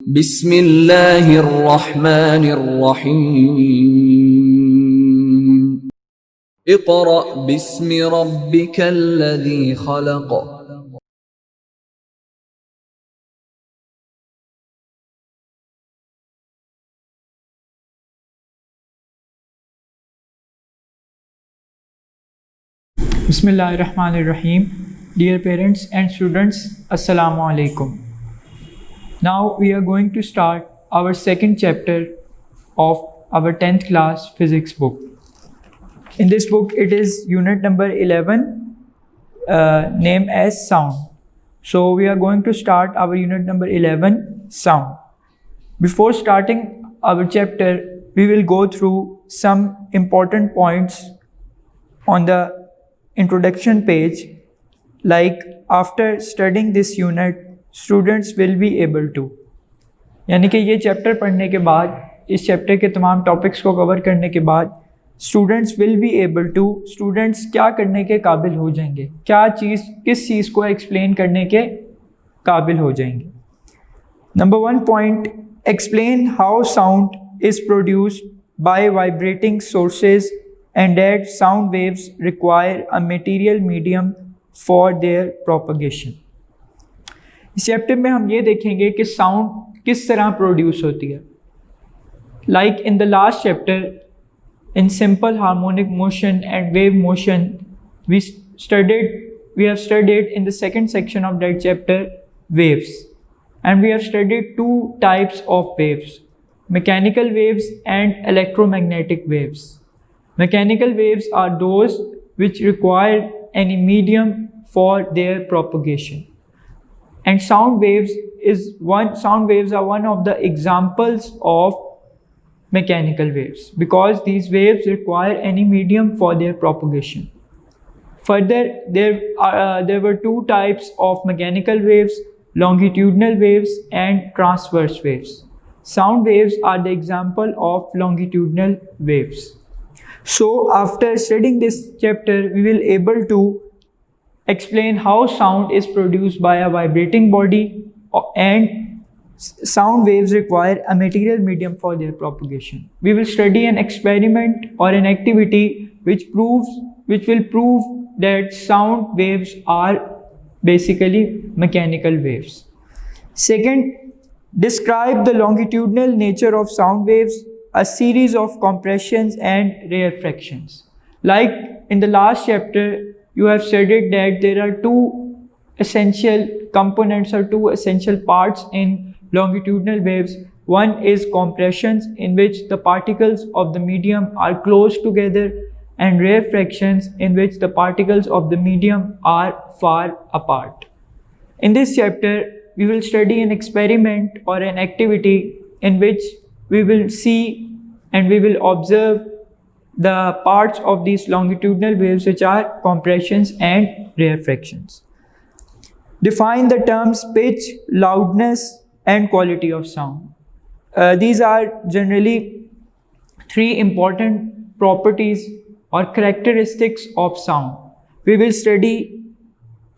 बिस्मिल्लाहिर्रहमानिर्रहीम। Iqra बिस्मि रब्बिकल्लज़ी खलक़। Bismillahirrahmanirrahim. Dear parents and students, Assalamu alaikum. Now we are going to start our second chapter of our 10th class physics book. In this book, it is unit number 11, named as sound. So we are going to start our unit number 11, sound. Before starting our chapter, we will go through some important points on the introduction page. Like after studying this unit, students will be able to, यानी कि ये chapter पढ़ने के बाद, इस chapter के तमाम topics को कवर करने के बाद students will be able to, students क्या करने के काबिल हो जाएंगे, क्या चीज़, किस चीज़ को एक्सप्लेन करने के काबिल हो जाएंगे. Number 1 point, explain how sound is produced by vibrating sources and that sound waves require a material medium for their propagation. इस चैप्टर में हम ये देखेंगे कि साउंड किस तरह प्रोड्यूस होती है. Like in the last chapter, in simple harmonic motion and wave motion, we have studied in the second section of that chapter waves, and we have studied two types of waves: mechanical waves and electromagnetic waves. Mechanical waves are those which require any medium for their propagation, and sound waves are one of the examples of mechanical waves because these waves require any medium for their propagation. Further, there were two types of mechanical waves: longitudinal waves and transverse waves. Sound waves are the example of longitudinal waves. So after studying this chapter, we will able to explain how sound is produced by a vibrating body, and sound waves require a material medium for their propagation. We will study an experiment or an activity which will prove that sound waves are basically mechanical waves. Second, describe the longitudinal nature of sound waves, a series of compressions and rarefactions. Like in the last chapter, you have studied that there are two essential components or two essential parts in longitudinal waves. One is compressions, in which the particles of the medium are close together, and rarefactions, in which the particles of the medium are far apart. In this chapter, we will study an experiment or an activity in which we will see and we will observe the parts of these longitudinal waves, which are compressions and rarefactions. Define the terms pitch, loudness, and quality of sound. These are generally three important properties or characteristics of sound. We will study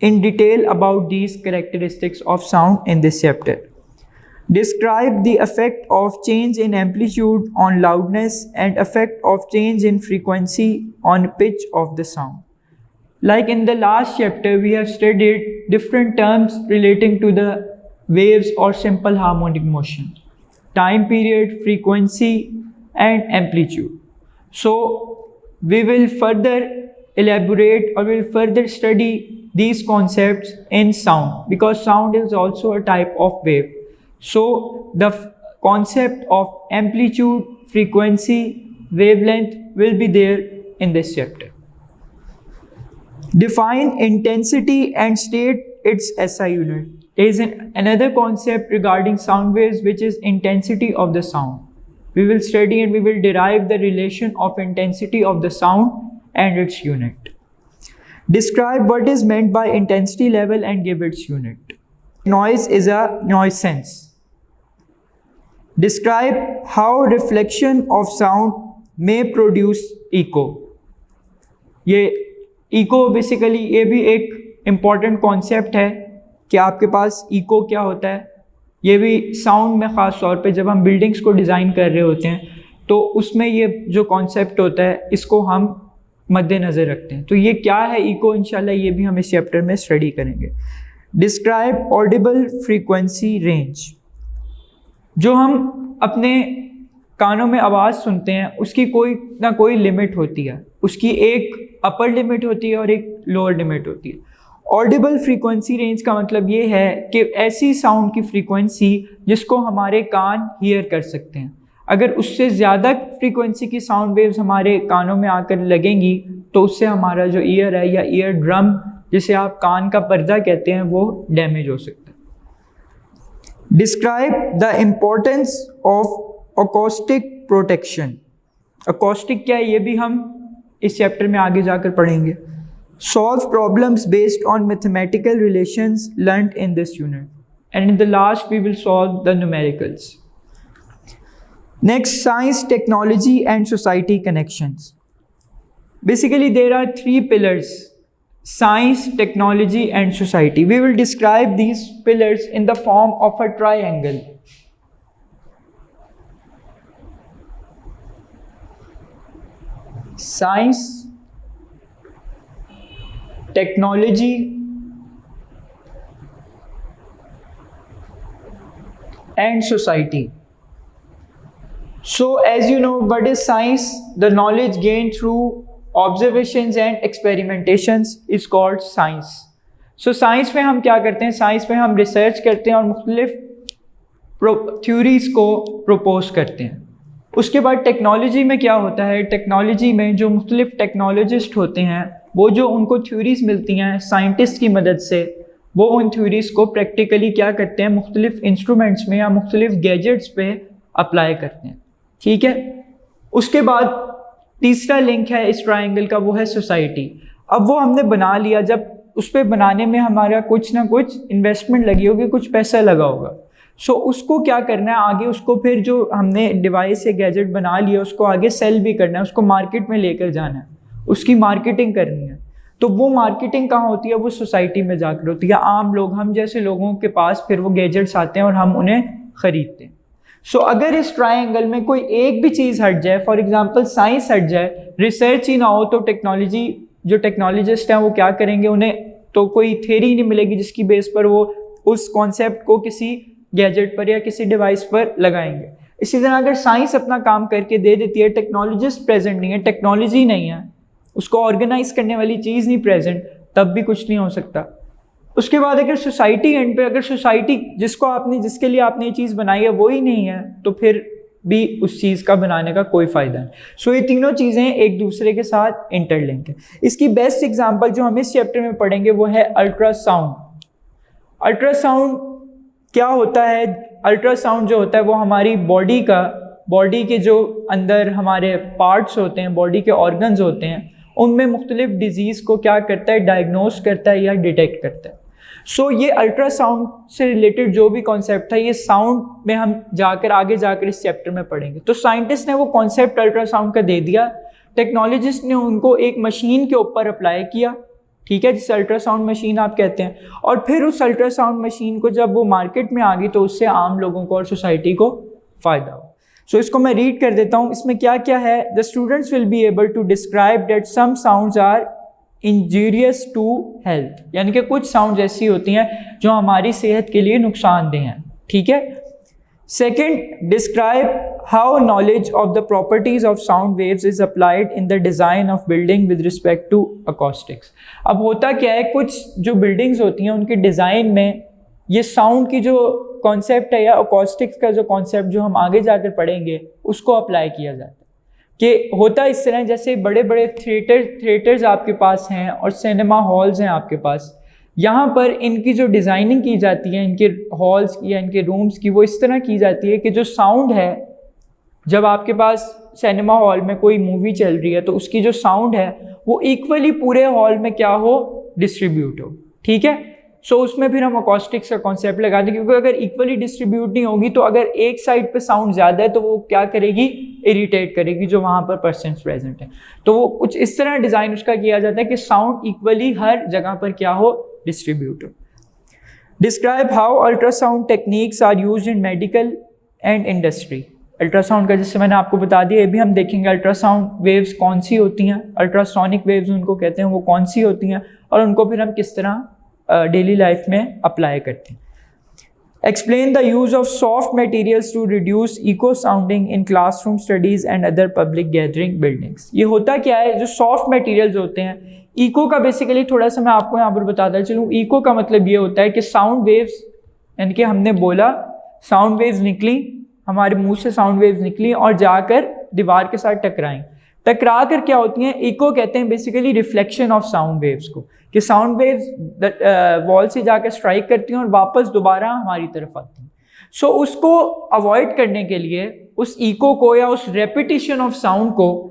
in detail about these characteristics of sound in this chapter. Describe the effect of change in amplitude on loudness and effect of change in frequency on pitch of the sound. Like in the last chapter, we have studied different terms relating to the waves or simple harmonic motion: time period, frequency, and amplitude. So we will further elaborate or we will further study these concepts in sound, because sound is also a type of wave. So the concept of amplitude, frequency, wavelength will be there in this chapter. Define intensity and state its SI unit. There is another concept regarding sound waves, which is intensity of the sound. We will study and we will derive the relation of intensity of the sound and its unit. Describe what is meant by intensity level and give its unit. Noise is a noise sense. Describe how reflection of sound may produce echo. ये echo basically ये भी एक important concept है कि आपके पास echo क्या होता है. ये भी साउंड में ख़ास तौर पे जब हम बिल्डिंग्स को डिज़ाइन कर रहे होते हैं तो उसमें ये जो कॉन्सेप्ट होता है इसको हम मद्देनज़र रखते हैं। तो ये क्या है इको, इंशाल्लाह ये भी हम इस चैप्टर में स्टडी करेंगे। Describe Audible frequency range. जो हम अपने कानों में आवाज़ सुनते हैं उसकी कोई ना कोई लिमिट होती है, उसकी एक अपर लिमिट होती है और एक लोअर लिमिट होती है। ऑडिबल फ्रीक्वेंसी रेंज का मतलब ये है कि ऐसी साउंड की फ्रीक्वेंसी जिसको हमारे कान हियर कर सकते हैं। अगर उससे ज़्यादा फ्रीक्वेंसी की साउंड वेव्स हमारे कानों में आकर लगेंगी तो उससे हमारा जो ईयर है या ईयर ड्रम जिसे आप कान का पर्दा कहते हैं वो डैमेज हो सकता है। Describe the importance of acoustic protection. Acoustic क्या है ये भी हम इस चैप्टर में आगे जाकर पढ़ेंगे। Solve problems based on mathematical relations learned in this unit. And in the last, we will solve the numericals. Next, science, technology, and society connections. Basically, there are three pillars: science, technology, and society. We will describe these pillars in the form of a triangle. Science, technology and society. So as you know, what is science? The knowledge gained through observations and experimentations is called science. So science में हम क्या करते हैं? science में हम research करते हैं और मुख्तलिफ थ्योरीज को प्रपोज करते हैं। उसके बाद टेक्नोलॉजी में क्या होता है? टेक्नोलॉजी में जो मुख्तलिफ टेक्नोलॉजिस्ट होते हैं वो जो उनको थ्योरीज मिलती हैं साइंटिस्ट की मदद से, वो उन थ्योरीज को प्रैक्टिकली क्या करते हैं? मुख्तलिफ इंस्ट्रूमेंट्स में या मुख्तलिफ गैजेट्स पे अप्लाई करते हैं। ठीक है। उसके बाद तीसरा लिंक है इस ट्रायंगल का, वो है सोसाइटी। अब वो हमने बना लिया, जब उस पर बनाने में हमारा कुछ ना कुछ इन्वेस्टमेंट लगी होगी, कुछ पैसा लगा होगा। सो उसको क्या करना है आगे, उसको फिर जो हमने डिवाइस या गैजेट बना लिया उसको आगे सेल भी करना है, उसको मार्केट में लेकर जाना है, उसकी मार्केटिंग करनी है। तो वो मार्केटिंग कहाँ होती है? वो सोसाइटी में जाकर होती है। आम लोग, हम जैसे लोगों के पास फिर वो गैजेट्स आते हैं और हम उन्हें ख़रीदते हैं। सो अगर इस ट्रायंगल में कोई एक भी चीज़ हट जाए, फॉर एग्जांपल साइंस हट जाए, रिसर्च ही ना हो, तो टेक्नोलॉजी जो टेक्नोलॉजिस्ट हैं वो क्या करेंगे? उन्हें तो कोई थ्योरी नहीं मिलेगी जिसकी बेस पर वो उस कॉन्सेप्ट को किसी गैजेट पर या किसी डिवाइस पर लगाएंगे। इसी तरह अगर साइंस अपना काम करके दे देती है, टेक्नोलॉजिस्ट प्रेजेंट नहीं है, टेक्नोलॉजी नहीं है, उसको ऑर्गेनाइज करने वाली चीज़ नहीं प्रेजेंट, तब भी कुछ नहीं हो सकता। उसके बाद अगर सोसाइटी एंड पे, अगर सोसाइटी जिसके लिए आपने ये चीज़ बनाई है वो ही नहीं है, तो फिर भी उस चीज़ का बनाने का कोई फ़ायदा नहीं। सो ये तीनों चीज़ें एक दूसरे के साथ इंटरलिंक है। इसकी बेस्ट एग्जांपल जो हम इस चैप्टर में पढ़ेंगे वो है अल्ट्रासाउंड। अल्ट्रासाउंड क्या होता है? अल्ट्रासाउंड जो होता है वो हमारी बॉडी के जो अंदर हमारे पार्ट्स होते हैं, बॉडी के ऑर्गन्स होते हैं, उनमें मुख्तलिफ डिजीज़ को क्या करता है? डायग्नोस करता है या डिटेक्ट करता है। सो ये अल्ट्रासाउंड से रिलेटेड जो भी कॉन्सेप्ट है ये साउंड में हम आगे जाकर इस चैप्टर में पढ़ेंगे। तो साइंटिस्ट ने वो कॉन्सेप्ट अल्ट्रासाउंड का दे दिया, टेक्नोलॉजिस्ट ने उनको एक मशीन के ऊपर अप्लाई किया, ठीक है, जिसे अल्ट्रासाउंड मशीन आप कहते हैं। और फिर उस अल्ट्रासाउंड मशीन को जब वो मार्केट में आ गई तो उससे आम लोगों को और सोसाइटी को फ़ायदा हो। सो इसको मैं रीड कर देता हूँ। इसमें क्या क्या है? The students will be able to describe that some sounds are injurious to health, यानी कि कुछ साउंड्स ऐसी होती हैं जो हमारी सेहत के लिए नुकसानदेह हैं। ठीक है। Second, describe how knowledge of the properties of sound waves is applied in the design of building with respect to acoustics. अब होता क्या है, कुछ जो बिल्डिंग्स होती हैं उनके डिज़ाइन में ये साउंड की जो कॉन्सेप्ट है या अकॉस्टिक्स का जो कॉन्सेप्ट जो हम आगे जाकर पढ़ेंगे उसको अप्लाई किया जाता है। कि होता इस तरह, जैसे बड़े बड़े थिएटर्स आपके पास हैं और सिनेमा हॉल्स हैं आपके पास, यहाँ पर इनकी जो डिज़ाइनिंग की जाती है, इनके हॉल्स की या इनके रूम्स की, वो इस तरह की जाती है कि जो साउंड है, जब आपके पास सिनेमा हॉल में कोई मूवी चल रही है तो उसकी जो साउंड है वो इक्वली पूरे हॉल में क्या हो? डिस्ट्रीब्यूट हो। ठीक है। सो उसमें फिर हम अकॉस्टिक्स का कॉन्सेप्ट लगा दें, क्योंकि अगर इक्वली डिस्ट्रीब्यूट नहीं होगी तो अगर एक साइड पे साउंड ज़्यादा है तो वो क्या करेगी? इरिटेट करेगी जो वहाँ पर पर्सन्स प्रेजेंट हैं। तो वो कुछ इस तरह डिज़ाइन उसका किया जाता है कि साउंड इक्वली हर जगह पर क्या हो? डिस्ट्रीब्यूट हो। Describe how ultrasound techniques are used in medical and industry. Ultrasound का जैसे मैंने आपको बता दिया, ये भी हम देखेंगे अल्ट्रासाउंड वेव्स कौन सी होती हैं, अल्ट्रासोनिक वेव्स उनको कहते हैं, वो कौन सी होती हैं और उनको फिर हम किस तरह डेली लाइफ में अप्लाई करते हैं। Explain the use of soft materials to reduce echo sounding in classroom studies and other public gathering buildings. ये होता क्या है, जो सॉफ्ट मटेरियल्स होते हैं, इको का बेसिकली थोड़ा सा मैं आपको यहाँ पर बताता चलूँ। इको का मतलब ये होता है कि साउंड वेव्स, यानी कि हमने बोला साउंड वेव्स निकली, हमारे मुंह से साउंड वेव्स निकली और जाकर दीवार के साथ टकराएं, टकरा कर क्या होती हैं, इको कहते हैं basically reflection of sound waves को, कि साउंड वेव्स वॉल से जाकर स्ट्राइक करती हैं और वापस दोबारा हमारी तरफ आती हैं। सो उसको अवॉइड करने के लिए, उस इको को या उस रेपिटेशन ऑफ साउंड को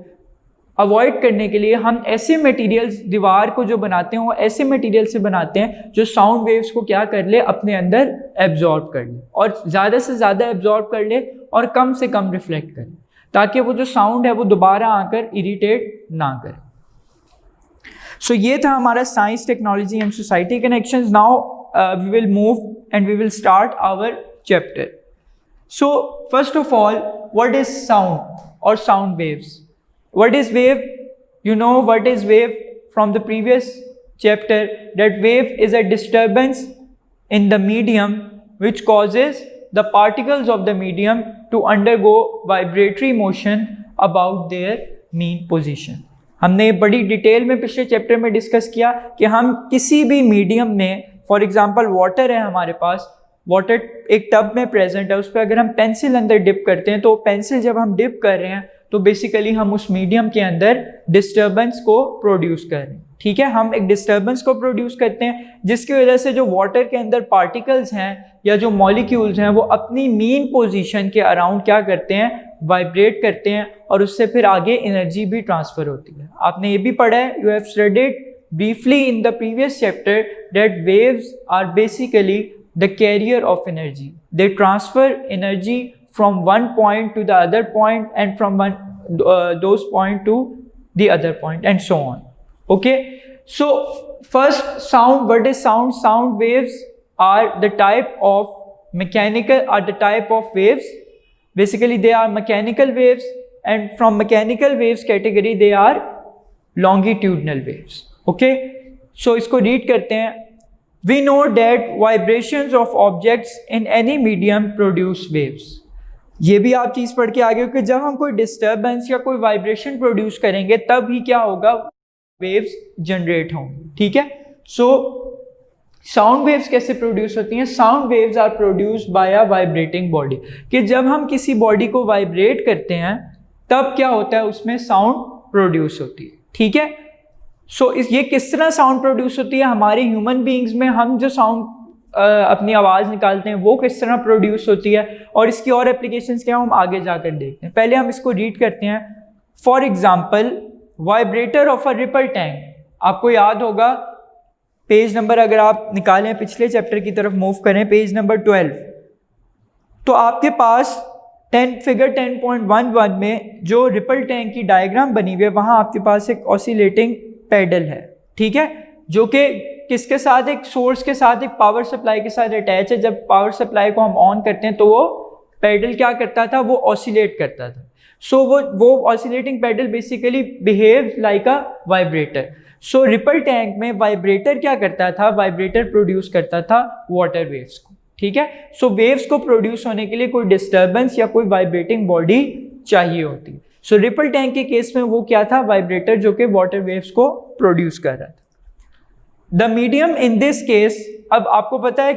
अवॉइड करने के लिए हम ऐसे मटेरियल्स, दीवार को जो बनाते हैं वो ऐसे मटेरियल से बनाते हैं जो साउंड वेव्स को क्या कर ले, अपने अंदर एब्जॉर्ब कर ले और ज़्यादा से ज़्यादा एब्जॉर्ब कर ले और कम से कम रिफ्लेक्ट करे, ताकि वो जो साउंड है वो दोबारा आकर इरिटेट ना करे। सो ये था हमारा science, technology and society connections. Now we will move and we will start our chapter. So first of all, what is sound or sound waves? What is wave? You know what is wave from the previous chapter, that wave is a disturbance in the medium which causes the particles of the medium to undergo vibratory motion about their mean position. हमने बड़ी detail में पिछले chapter में discuss किया कि हम किसी भी मीडियम में, फॉर एग्जांपल वाटर है हमारे पास, वाटर एक टब में प्रेजेंट है, उस पर अगर हम पेंसिल अंदर डिप करते हैं तो पेंसिल जब हम डिप कर रहे हैं तो बेसिकली हम उस मीडियम के अंदर डिस्टर्बेंस को प्रोड्यूस कर रहे हैं। ठीक है, हम एक डिस्टर्बेंस को प्रोड्यूस करते हैं जिसकी वजह से जो वाटर के अंदर पार्टिकल्स हैं या जो मॉलिक्यूल्स हैं वो अपनी मीन पोजीशन के अराउंड क्या करते हैं, वाइब्रेट करते हैं और उससे फिर आगे एनर्जी भी ट्रांसफर होती है। आपने ये भी पढ़ा है, you have studied briefly in the previous chapter that waves are basically the carrier of energy. They transfer energy from one point to the other point and from those point to the other point and so on. Okay, so first, sound. What is sound? Sound waves are the type of waves. Basically they are mechanical waves, and from mechanical waves category they are longitudinal waves. Okay, so इसको read करते हैं। We know that vibrations of objects in any medium produce waves. ये भी आप चीज़ पढ़ के आगे हो कि जब हम कोई डिस्टर्बेंस या कोई वाइब्रेशन प्रोड्यूस करेंगे तब ही क्या होगा, वेव्स जनरेट होंगे। ठीक है, सो साउंड वेव्स कैसे प्रोड्यूस होती हैं? Sound waves are produced by a vibrating body, कि जब हम किसी बॉडी को वाइब्रेट करते हैं तब क्या होता है, उसमें साउंड प्रोड्यूस होती है। ठीक है, सो ये किस तरह साउंड प्रोड्यूस होती है? हमारे ह्यूमन बीइंग्स में हम जो साउंड अपनी आवाज़ निकालते हैं वो किस तरह प्रोड्यूस होती है और इसकी और एप्लीकेशंस क्या हम आगे जाकर देखते हैं। पहले हम इसको रीड करते हैं। For example, vibrator of a ripple tank. आपको याद होगा, पेज नंबर अगर आप निकालें पिछले चैप्टर की तरफ मूव करें, पेज नंबर 12, तो आपके पास फिगर 10.11 में जो रिपल टैंक की डायग्राम बनी हुई है वहाँ आपके पास एक ऑसिलेटिंग पैडल है। ठीक है, जो कि किसके साथ, एक सोर्स के साथ, एक पावर सप्लाई के साथ अटैच है। जब पावर सप्लाई को हम ऑन करते हैं तो वो पैडल क्या करता था, वो ऑसिलेट करता था। सो वो oscillating paddle basically behave like a vibrator. So ripple tank में वाइब्रेटर क्या करता था, वाइब्रेटर प्रोड्यूस करता था वाटर वेव्स को। ठीक है, सो वेव्स को प्रोड्यूस होने के लिए कोई डिस्टर्बेंस या कोई वाइब्रेटिंग बॉडी चाहिए होती है। सो रिपल टैंक के केस में वो क्या था, वाइब्रेटर, जो कि वाटर वेव्स को प्रोड्यूस कर रहा था। The medium in this case, अब आपको पता है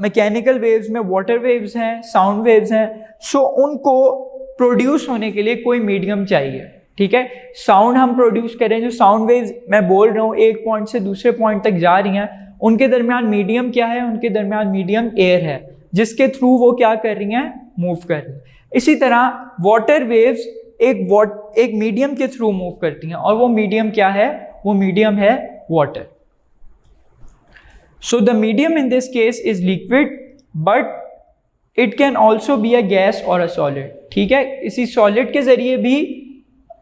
मैकेनिकल वेव्स में वाटर वेव्स हैं, साउंड वेव्स हैं, सो उनको प्रोड्यूस होने के लिए कोई मीडियम चाहिए। ठीक है, साउंड हम प्रोड्यूस करें, जो साउंड वेव्स मैं बोल रहा हूँ एक पॉइंट से दूसरे पॉइंट तक जा रही हैं, उनके दरमियान मीडियम क्या है, उनके दरमियान मीडियम एयर है जिसके थ्रू वो क्या कर रही हैं, मूव कर रही हैं। इसी तरह वाटर वेव्स एक मीडियम के थ्रू मूव करती हैं और वो मीडियम क्या है, वो मीडियम है water. So the medium in this case is liquid, but it can also be a gas or a solid. ठीक है, इसी सॉलिड के जरिए भी,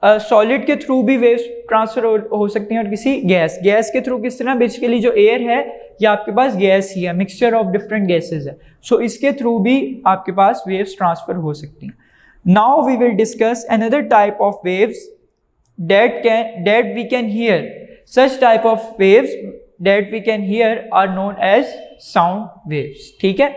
सॉलिड के थ्रू भी वेव्स ट्रांसफर हो सकती हैं और किसी गैस के थ्रू किस तरह, बेसिकली जो एयर है या आपके पास गैस ही है, मिक्सचर ऑफ डिफरेंट गैसेज है, सो इसके थ्रू भी आपके पास वेव्स ट्रांसफर हो सकती हैं. Now we will discuss another type of waves that we can hear. Such type of waves that we can hear are known as sound waves. ठीक है.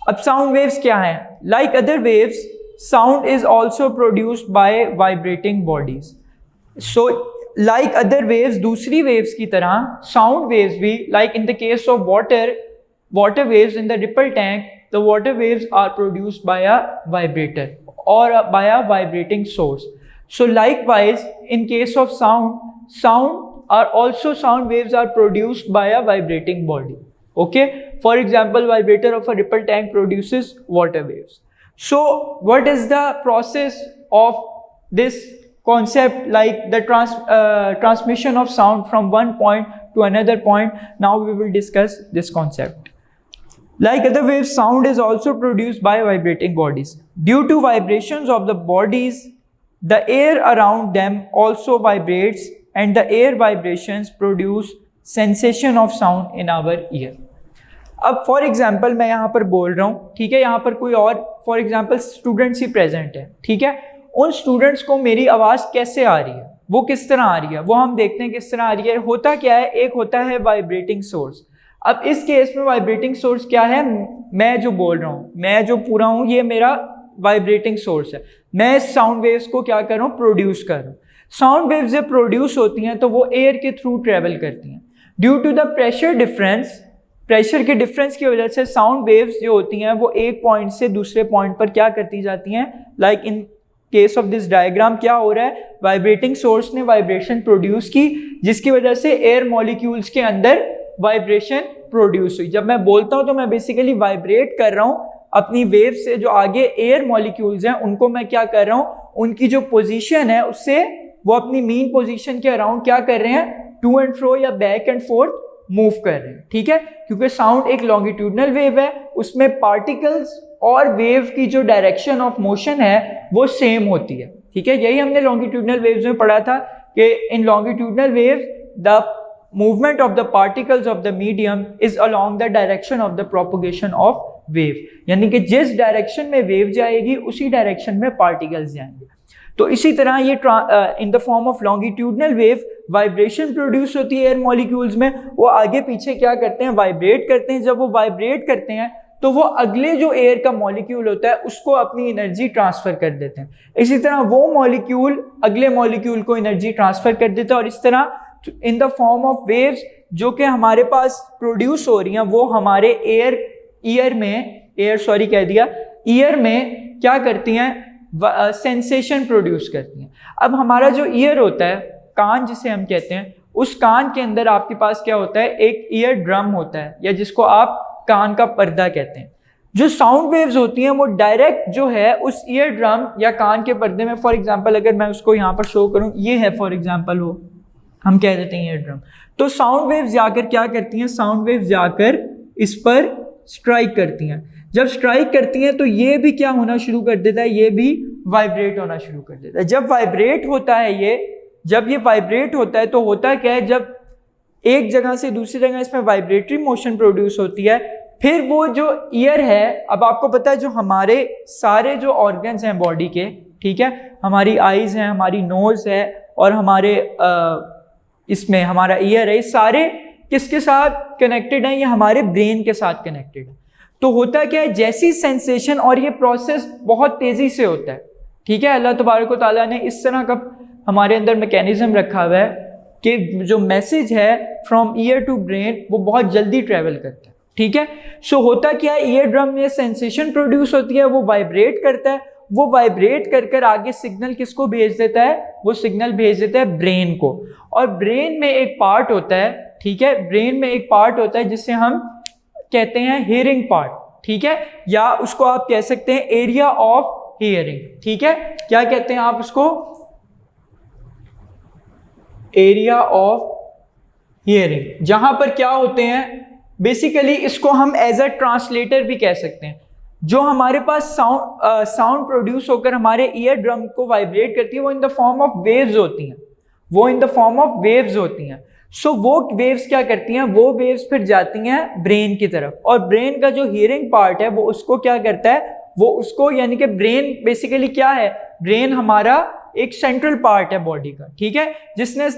अब sound waves क्या हैं? Like other waves, sound is also produced by vibrating bodies. So like other waves, दूसरी waves की तरह sound waves भी, like in the case of water waves in the ripple tank, the water waves are produced by a vibrator or by a vibrating source. So likewise, in case of sound waves are produced by a vibrating body. Okay, for example, vibrator of a ripple tank produces water waves. So what is the process of this concept, like the transmission of sound from one point to another point? Now we will discuss this concept. Like other waves, sound is also produced by vibrating bodies. Due to vibrations of the bodies, the air around them also vibrates, and the air vibrations produce sensation of sound in our ear. अब for example मैं यहाँ पर बोल रहा हूँ, ठीक है, यहाँ पर कोई और for example students he present है, ठीक है, उन स्टूडेंट्स को मेरी आवाज़ कैसे आ रही है, वो किस तरह आ रही है, वो हम देखते हैं किस तरह आ रही है. होता क्या है, एक होता है वाइब्रेटिंग सोर्स. अब इस केस में वाइब्रेटिंग सोर्स क्या है, मैं जो बोल रहा हूँ, मैं जो पूरा हूँ, ये मेरा वाइब्रेटिंग सोर्स है. मैं साउंड वेव्स को क्या कर रहा हूँ, प्रोड्यूस कर रहा हूँ. साउंड वेव्स जब प्रोड्यूस होती हैं तो वो एयर के थ्रू ट्रेवल करती हैं. ड्यू टू द प्रेशर के डिफरेंस की वजह से साउंड वेव्स जो होती हैं वो एक पॉइंट से दूसरे पॉइंट पर क्या करती जाती हैं. Like in case of this diagram क्या हो रहा है, वाइब्रेटिंग सोर्स ने वाइब्रेशन प्रोड्यूस की, जिसकी वजह से एयर मॉलिक्यूल्स के अंदर वाइब्रेशन प्रोड्यूस हुई. जब मैं बोलता हूँ तो मैं बेसिकली वाइब्रेट कर रहा हूँ अपनी वेव से. जो आगे एयर मॉलिक्यूल्स हैं उनको मैं क्या कर रहा हूँ, उनकी जो पोजीशन है उससे वो अपनी मीन पोजीशन के अराउंड क्या कर रहे हैं, टू एंड फ्रो या बैक एंड फोर्थ मूव कर रहे हैं. ठीक है, क्योंकि साउंड एक लॉन्गिट्यूडनल वेव है, उसमें पार्टिकल्स और वेव की जो डायरेक्शन ऑफ मोशन है वो सेम होती है. ठीक है, यही हमने लॉन्गिट्यूडनल वेव्स में पढ़ा था कि in longitudinal waves the movement of the particles of the medium is along the direction of the propagation of wave. यानी कि जिस डायरेक्शन में वेव जाएगी उसी डायरेक्शन में पार्टिकल्स जाएंगे. तो इसी तरह ये in the form of longitudinal wave vibration produce होती है एयर मॉलिक्यूल्स में. वो आगे पीछे क्या करते हैं, वाइब्रेट करते हैं. जब वो वाइब्रेट करते हैं तो वो अगले जो एयर का मॉलिक्यूल होता है उसको अपनी एनर्जी ट्रांसफर कर देते हैं. इसी तरह वो मॉलिक्यूल अगले मॉलिक्यूल को एनर्जी ट्रांसफर कर देता है. और इस तरह in the form of waves जो कि हमारे पास प्रोड्यूस हो रही हैं वो हमारे ईयर में क्या करती हैं, सेंसेशन प्रोड्यूस करती हैं. अब हमारा जो ईयर होता है, कान जिसे हम कहते हैं, उस कान के अंदर आपके पास क्या होता है, एक ईयर ड्रम होता है या जिसको आप कान का पर्दा कहते हैं. जो साउंड वेव्स होती हैं वो डायरेक्ट जो है उस ईयर ड्रम या कान के पर्दे में, फॉर एग्जांपल अगर मैं उसको यहाँ पर शो करूँ, ये है फॉर एग्जांपल, वो हम कह देते हैं ईयर ड्रम. तो साउंड वेव्स जाकर क्या करती हैं, साउंड वेव्स जाकर इस पर स्ट्राइक करती हैं. जब स्ट्राइक करती हैं तो ये भी क्या होना शुरू कर देता है, ये भी वाइब्रेट होना शुरू कर देता है. जब वाइब्रेट होता है तो होता क्या है, जब एक जगह से दूसरी जगह इसमें वाइब्रेटरी मोशन प्रोड्यूस होती है, फिर वो जो ईयर है, अब आपको पता है जो हमारे सारे जो ऑर्गन्स हैं बॉडी के, ठीक है, हमारी आईज हैं, हमारी नोज है और हमारे इसमें हमारा ईयर है, ये सारे किसके साथ कनेक्टेड हैं, ये हमारे ब्रेन के साथ कनेक्टेड है. तो होता क्या है, जैसी सेंसेशन, और ये प्रोसेस बहुत तेज़ी से होता है. ठीक है, अल्लाह तबारक व तआला ने इस तरह का हमारे अंदर मैकेनिज्म रखा हुआ है कि जो मैसेज है फ्रॉम ईयर टू ब्रेन वो बहुत जल्दी ट्रेवल करता है. ठीक है, सो होता क्या है, ईयर ड्रम में सेंसेशन प्रोड्यूस होती है, वो वाइब्रेट करता है, वो वाइब्रेट कर कर आगे सिग्नल किसको भेज देता है, वो सिग्नल भेज देता है ब्रेन को. और ब्रेन में एक पार्ट होता है, ठीक है, ब्रेन में एक पार्ट होता है जिसे हम कहते हैं हियरिंग पार्ट. ठीक है, या उसको आप कह सकते हैं एरिया ऑफ हियरिंग. ठीक है, क्या कहते हैं आप उसको, एरिया ऑफ हियरिंग. जहां पर क्या होते हैं, बेसिकली इसको हम एज अ ट्रांसलेटर भी कह सकते हैं. जो हमारे पास साउंड प्रोड्यूस होकर हमारे ईयर ड्रम को वाइब्रेट करती है वो in the form of waves होती हैं, सो वो वेव्स क्या करती हैं, वो वेव्स फिर जाती हैं ब्रेन की तरफ, और ब्रेन का जो हियरिंग पार्ट है वो उसको क्या करता है, वो उसको यानी कि ब्रेन बेसिकली क्या है, ब्रेन हमारा एक सेंट्रल पार्ट है बॉडी का, ठीक है, जिसने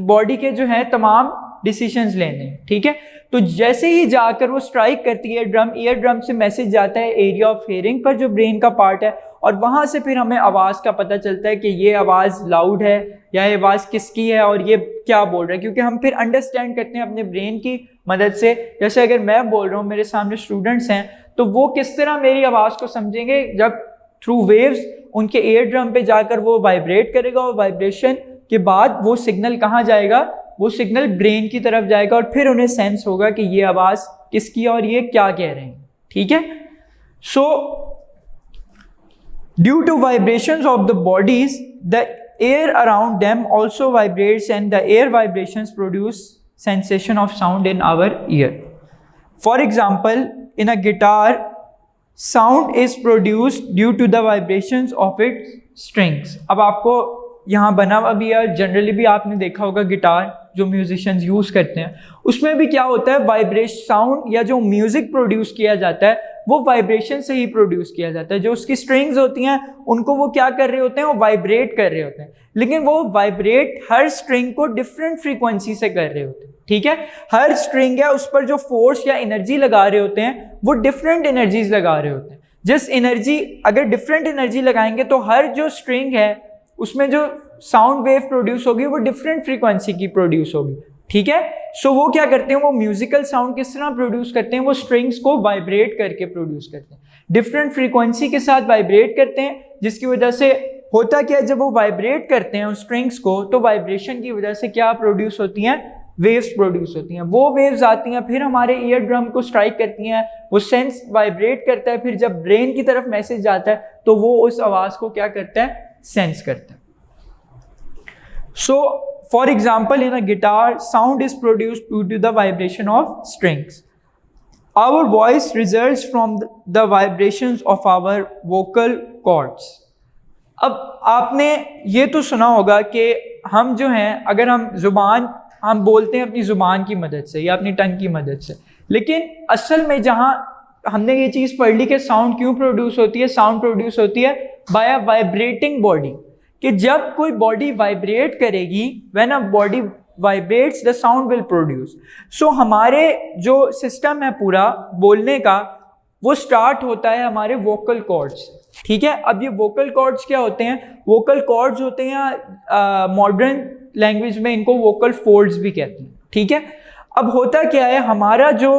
बॉडी के जो है तमाम डिसीजंस लेने हैं, ठीक है। तो जैसे ही जाकर वो स्ट्राइक करती है ड्रम, ईयर ड्रम से मैसेज जाता है एरिया ऑफ हियरिंग पर जो ब्रेन का पार्ट है, और वहां से फिर हमें आवाज़ का पता चलता है कि ये आवाज़ लाउड है या ये आवाज़ किसकी है और ये क्या बोल रहा है, क्योंकि हम फिर अंडरस्टैंड करते हैं अपने ब्रेन की मदद से। जैसे अगर मैं बोल रहा हूँ, मेरे सामने स्टूडेंट्स हैं, तो वो किस तरह मेरी आवाज़ को समझेंगे, जब थ्रू वेव्स उनके ईयर ड्रम पे जाकर वो वाइब्रेट करेगा, और वाइब्रेशन के बाद वो सिग्नल कहाँ जाएगा, वो सिग्नल ब्रेन की तरफ जाएगा, और फिर उन्हें सेंस होगा कि ये आवाज़ किसकी है और ये क्या कह रहे हैं, ठीक है। So due to vibrations of the bodies the air around them also vibrates, and the air vibrations produce sensation of sound in our ear. For example, in a guitar, sound is produced due to the vibrations of its strings. अब आपको यहाँ बना हुआ भी है, generally भी आपने देखा होगा गिटार जो म्यूजिशियंस यूज़ करते हैं, उसमें भी क्या होता है, वाइब्रेशन साउंड या जो म्यूज़िक प्रोड्यूस किया जाता है वो वाइब्रेशन से ही प्रोड्यूस किया जाता है। जो उसकी स्ट्रिंग्स होती हैं उनको वो क्या कर रहे होते हैं, वो वाइब्रेट कर रहे होते हैं, लेकिन वो वाइब्रेट हर स्ट्रिंग को डिफरेंट फ्रीक्वेंसी से कर रहे होते हैं, ठीक है। हर स्ट्रिंग है उस पर जो फोर्स या एनर्जी लगा रहे होते हैं वो डिफरेंट एनर्जीज लगा रहे होते हैं। जिस एनर्जी, अगर डिफरेंट एनर्जी लगाएंगे तो हर जो स्ट्रिंग है उसमें जो साउंड वेव प्रोड्यूस होगी वो डिफरेंट फ्रीक्वेंसी की प्रोड्यूस होगी, ठीक है। सो वो क्या करते हैं, वो म्यूजिकल साउंड किस तरह प्रोड्यूस करते हैं, वो स्ट्रिंग्स को वाइब्रेट करके प्रोड्यूस करते हैं, डिफरेंट फ्रीक्वेंसी के साथ वाइब्रेट करते हैं, जिसकी वजह से होता क्या है, जब वो वाइब्रेट करते हैं उन स्ट्रिंग्स को, तो वाइब्रेशन की वजह से क्या प्रोड्यूस होती हैं, वेव्स प्रोड्यूस होती हैं। वो वेव्स आती हैं, फिर हमारे ईयर ड्रम को स्ट्राइक करती हैं, वो सेंस वाइब्रेट करता है, फिर जब ब्रेन की तरफ मैसेज जाता है तो वो उस आवाज़ को क्या करता है, सेंस करता है। So, for example, in a guitar, sound is produced due to the vibration of strings. Our voice results from the vibrations of our vocal cords. अब आपने ये तो सुना होगा कि हम जो हैं, अगर हम बोलते हैं अपनी ज़ुबान की मदद से या अपनी टंग की मदद से, लेकिन असल में जहाँ हमने ये चीज़ पढ़ ली कि साउंड क्यों प्रोड्यूस होती है, साउंड प्रोड्यूस होती है बाय अ वाइब्रेटिंग बॉडी, कि जब कोई बॉडी वाइब्रेट करेगी, when a body vibrates the sound will produce. So हमारे जो सिस्टम है पूरा बोलने का, वो स्टार्ट होता है हमारे वोकल कॉर्ड्स, ठीक है। अब ये वोकल कॉर्ड्स क्या होते हैं, वोकल कॉर्ड्स होते हैं, मॉडर्न लैंग्वेज में इनको वोकल फोल्ड्स भी कहते हैं, ठीक है। अब होता क्या है, हमारा जो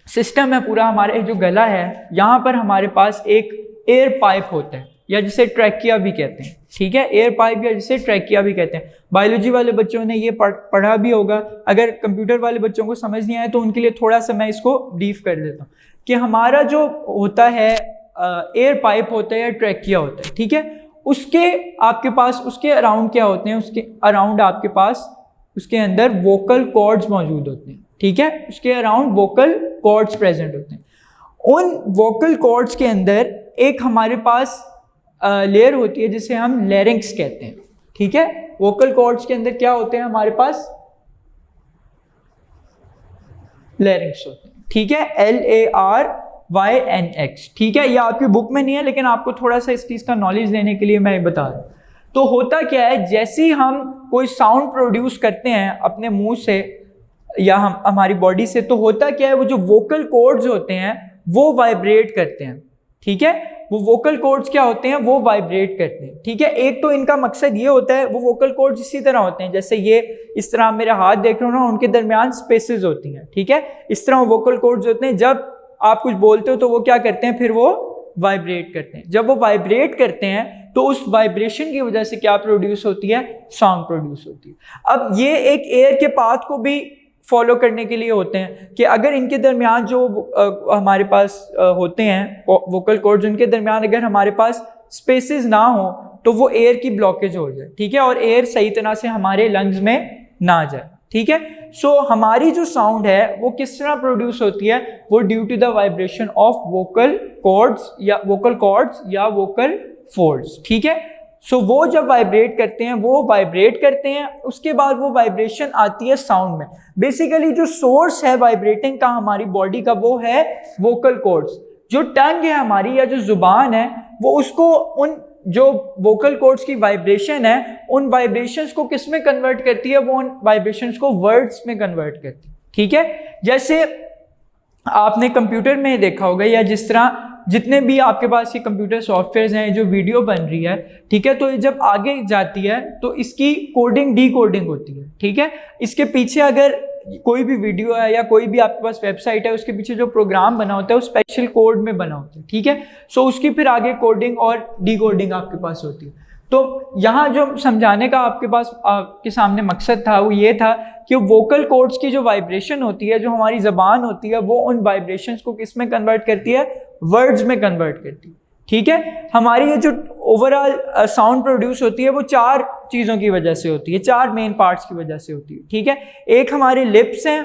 सिस्टम है पूरा, हमारे जो गला है, यहाँ पर हमारे पास एक एयर पाइप होता है, या जिसे ट्रैकिया भी कहते हैं, ठीक है, एयर पाइप या जिसे ट्रैकिया भी कहते हैं। बायोलॉजी वाले बच्चों ने ये पढ़ा भी होगा, अगर कंप्यूटर वाले बच्चों को समझ नहीं आया तो उनके लिए थोड़ा सा मैं इसको ब्रीफ कर देता हूँ कि हमारा जो होता है एयर पाइप होता है या ट्रैकिया होता है, ठीक है, उसके आपके पास उसके अराउंड क्या होते हैं, उसके अराउंड आपके पास उसके अंदर वोकल कॉर्ड्स मौजूद होते हैं, ठीक है, उसके अराउंड वोकल कॉर्ड्स प्रेजेंट होते हैं। उन वोकल कॉर्ड्स के अंदर एक हमारे पास लेयर होती है जिसे हम लैरिंक्स कहते हैं, ठीक है। वोकल कॉर्ड्स के अंदर क्या होते हैं, हमारे पास लैरिंक्स होते हैं, ठीक है, LARYNX, ठीक है। ये आपकी बुक में नहीं है, लेकिन आपको थोड़ा सा इस चीज़ का नॉलेज देने के लिए मैं बता रहा हूँ। तो होता क्या है, जैसे ही हम कोई साउंड प्रोड्यूस करते हैं अपने मुंह से या हमारी बॉडी से, तो होता क्या है, वो जो वोकल कॉर्ड्स होते हैं वो वाइब्रेट करते हैं, ठीक है। वो वोकल कॉर्ड्स क्या होते हैं, वो वाइब्रेट करते हैं, ठीक है। एक तो इनका मकसद ये होता है, वो वोकल कॉर्ड्स इसी तरह होते हैं, जैसे ये इस तरह मेरे हाथ देख रहे हो ना, उनके दरमियान स्पेसेस होती हैं, ठीक है, इस तरह वोकल कॉर्ड्स होते हैं। जब आप कुछ बोलते हो तो वो क्या करते हैं, फिर वो वाइब्रेट करते हैं। जब वो वाइब्रेट करते हैं तो उस वाइब्रेशन की वजह से क्या प्रोड्यूस होती है, साउंड प्रोड्यूस होती है। अब ये एक एयर के पाथ को भी फॉलो करने के लिए होते हैं कि अगर इनके दरमियान जो हमारे पास होते हैं वोकल कॉर्ड्स, उनके दरमियान अगर हमारे पास स्पेसेस ना हो तो वो एयर की ब्लॉकेज हो जाए, ठीक है, और एयर सही तरह से हमारे लंग्स में ना जाए, ठीक है। सो हमारी जो साउंड है वो किस तरह प्रोड्यूस होती है, वो due to the vibration of vocal cords या वोकल फोल्ड्स, ठीक है। सो वो जब वाइब्रेट करते हैं, उसके बाद वो वाइब्रेशन आती है साउंड में। बेसिकली जो सोर्स है वाइब्रेटिंग का हमारी बॉडी का वो है वोकल कॉर्ड्स। जो टंग है हमारी या जो जुबान है वो उसको उन जो वोकल कॉर्ड्स की वाइब्रेशन है उन वाइब्रेशंस को किस में कन्वर्ट करती है, वो उन वाइब्रेशंस को वर्ड्स में कन्वर्ट करती है। ठीक है, जैसे आपने कंप्यूटर में देखा होगा या जिस तरह जितने भी आपके पास ये कंप्यूटर सॉफ्टवेयर्स हैं जो वीडियो बन रही है, ठीक है, तो ये जब आगे जाती है तो इसकी कोडिंग डी कोडिंग होती है। ठीक है, इसके पीछे अगर कोई भी वीडियो है या कोई भी आपके पास वेबसाइट है उसके पीछे जो प्रोग्राम बना होता है वो स्पेशल कोड में बना होता है। ठीक है, सो उसकी फिर आगे कोडिंग और डी कोडिंग आपके पास होती है। तो यहाँ जो समझाने का आपके पास आपके सामने मकसद था वो ये था कि वोकल कॉर्ड्स की जो वाइब्रेशन होती है, जो हमारी ज़बान होती है, वो उन वाइब्रेशंस को किस में कन्वर्ट करती है, वर्ड्स में कन्वर्ट करती है। ठीक है, हमारी ये जो ओवरऑल साउंड प्रोड्यूस होती है वो 4 चीज़ों की वजह से होती है, 4 मेन पार्ट्स की वजह से होती है। ठीक है, एक हमारे लिप्स हैं,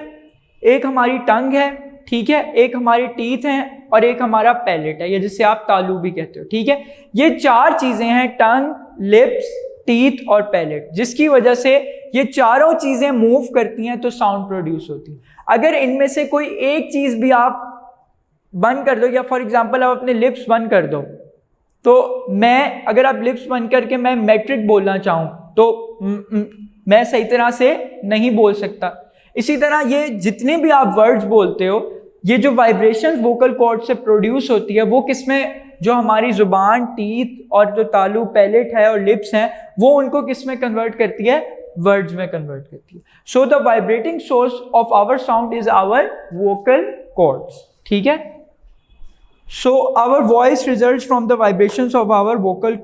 एक हमारी टंग है, ठीक है, एक हमारी टीथ हैं और एक हमारा पैलेट है या जिसे आप तालू भी कहते हो। ठीक है, ये 4 चीज़ें हैं, टंग, लिप्स, टीथ और पैलेट, जिसकी वजह से ये चारों चीज़ें मूव करती हैं तो साउंड प्रोड्यूस होती है। अगर इनमें से कोई एक चीज़ भी आप बंद कर दो, या फॉर एग्जांपल आप अपने लिप्स बंद कर दो, तो मैं अगर आप लिप्स बंद करके मैं मैट्रिक बोलना चाहूँ तो मैं सही तरह से नहीं बोल सकता। इसी तरह ये जितने भी आप वर्ड्स बोलते हो, ये जो वाइब्रेशंस वोकल कॉर्ड से प्रोड्यूस होती है वो किसमें, जो हमारी जुबान, टीथ और जो तालू, पैलेट है और लिप्स हैं, वो उनको किस में कन्वर्ट करती है, वर्ड्स में कन्वर्ट करती है। So the vibrating source of our sound is our vocal cords. ठीक है, so our voice results from the vibrations of our vocal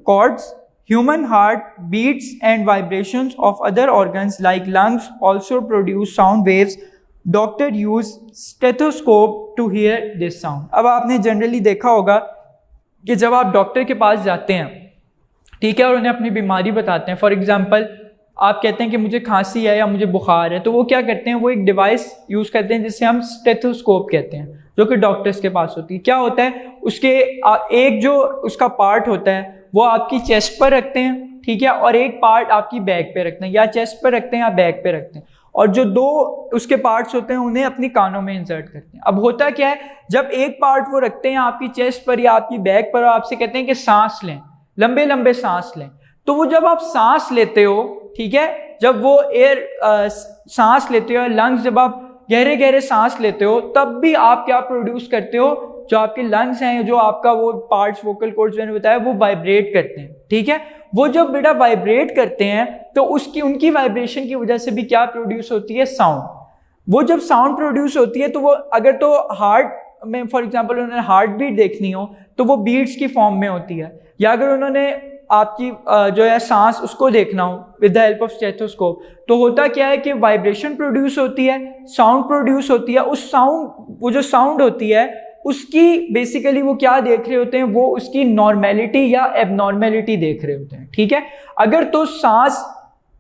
cords. Human heart beats and vibrations of other organs like lungs also produce sound waves. Doctor use stethoscope to hear this sound. अब आपने generally देखा होगा कि जब आप doctor के पास जाते हैं, ठीक है, और उन्हें अपनी बीमारी बताते हैं, फॉर एग्जांपल आप कहते हैं कि मुझे खांसी है या मुझे बुखार है, तो वो क्या करते हैं, वो एक डिवाइस यूज़ करते हैं जिसे हम स्टेथोस्कोप कहते हैं, जो कि डॉक्टर्स के पास होती है। क्या होता है, उसके एक जो उसका पार्ट होता है वो आपकी चेस्ट पर रखते हैं, ठीक है, और एक पार्ट आपकी बैक पे रखते हैं, या चेस्ट पर रखते हैं या बैक पे रखते हैं, और जो 2 उसके पार्ट्स होते हैं उन्हें अपनी कानों में इंसर्ट करते हैं। अब होता क्या है, जब एक पार्ट वो रखते हैं आपकी चेस्ट पर या आपकी बैक पर और आपसे कहते हैं कि सांस लें, लंबे लंबे सांस लें, तो वो जब आप सांस लेते हो, ठीक है, जब वो एयर सांस लेते हो, लंग्स, जब आप गहरे गहरे सांस लेते हो, तब भी आप क्या प्रोड्यूस करते हो, जो आपके लंग्स हैं, जो आपका वो पार्ट्स वोकल कॉर्ड्स मैंने बताया, वो वाइब्रेट करते हैं। ठीक है, वो जब बेटा वाइब्रेट करते हैं तो उनकी वाइब्रेशन की वजह से भी क्या प्रोड्यूस होती है, साउंड। वो जब साउंड प्रोड्यूस होती है तो वो अगर तो हार्ट में फॉर एग्जांपल उन्होंने हार्ट बीट देखनी हो तो वो बीट्स की फॉर्म में होती है, या अगर उन्होंने आपकी जो है सांस उसको देखना हो with the help of stethoscope, तो होता क्या है कि वाइब्रेशन प्रोड्यूस होती है, साउंड प्रोड्यूस होती है। वो जो साउंड होती है उसकी बेसिकली वो क्या देख रहे होते हैं, वो उसकी नॉर्मेलिटी या एबनॉर्मेलिटी देख रहे होते हैं। ठीक है, अगर तो सांस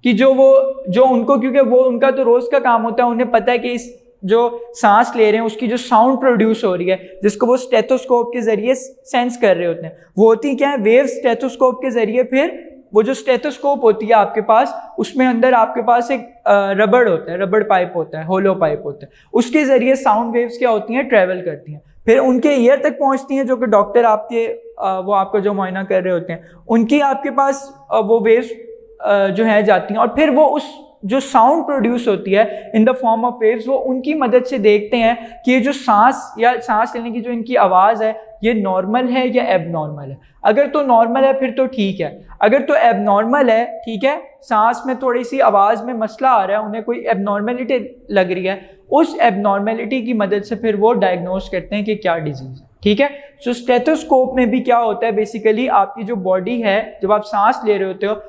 की जो उनको, क्योंकि वो उनका तो रोज का काम होता है, उन्हें पता है कि इस जो सांस ले रहे हैं उसकी जो साउंड प्रोड्यूस हो रही है, जिसको वो स्टेथोस्कोप के जरिए सेंस कर रहे होते हैं, वो होती क्या है, वेव स्टेथोस्कोप के जरिए। फिर वो जो स्टेथोस्कोप होती है आपके पास, उसमें अंदर आपके पास एक रबड़ होता है, रबड़ पाइप होता है, होलो पाइप होता है, उसके जरिए साउंड वेव्स क्या होती हैं, ट्रेवल करती हैं, फिर उनके ईयर तक पहुंचती हैं, जो कि डॉक्टर आपके वो आपका जो मुआयना कर रहे होते हैं, उनकी आपके पास वो वेव्स जो है जाती हैं, और फिर वो उस जो साउंड प्रोड्यूस होती है in the form of waves, वो उनकी मदद से देखते हैं कि ये जो सांस लेने की जो इनकी आवाज़ है ये नॉर्मल है या एबनॉर्मल है। अगर तो नॉर्मल है फिर तो ठीक है, अगर तो एबनॉर्मल है, ठीक है, सांस में थोड़ी सी आवाज़ में मसला आ रहा है, उन्हें कोई एबनॉर्मेलिटी लग रही है, उस एबनॉर्मेलिटी की मदद से फिर वो डायग्नोस करते हैं कि क्या डिजीज़ है। ठीक है, सो स्टेथोस्कोप में भी क्या होता है, बेसिकली आपकी जो बॉडी है, जब आप सांस ले रहे होते हो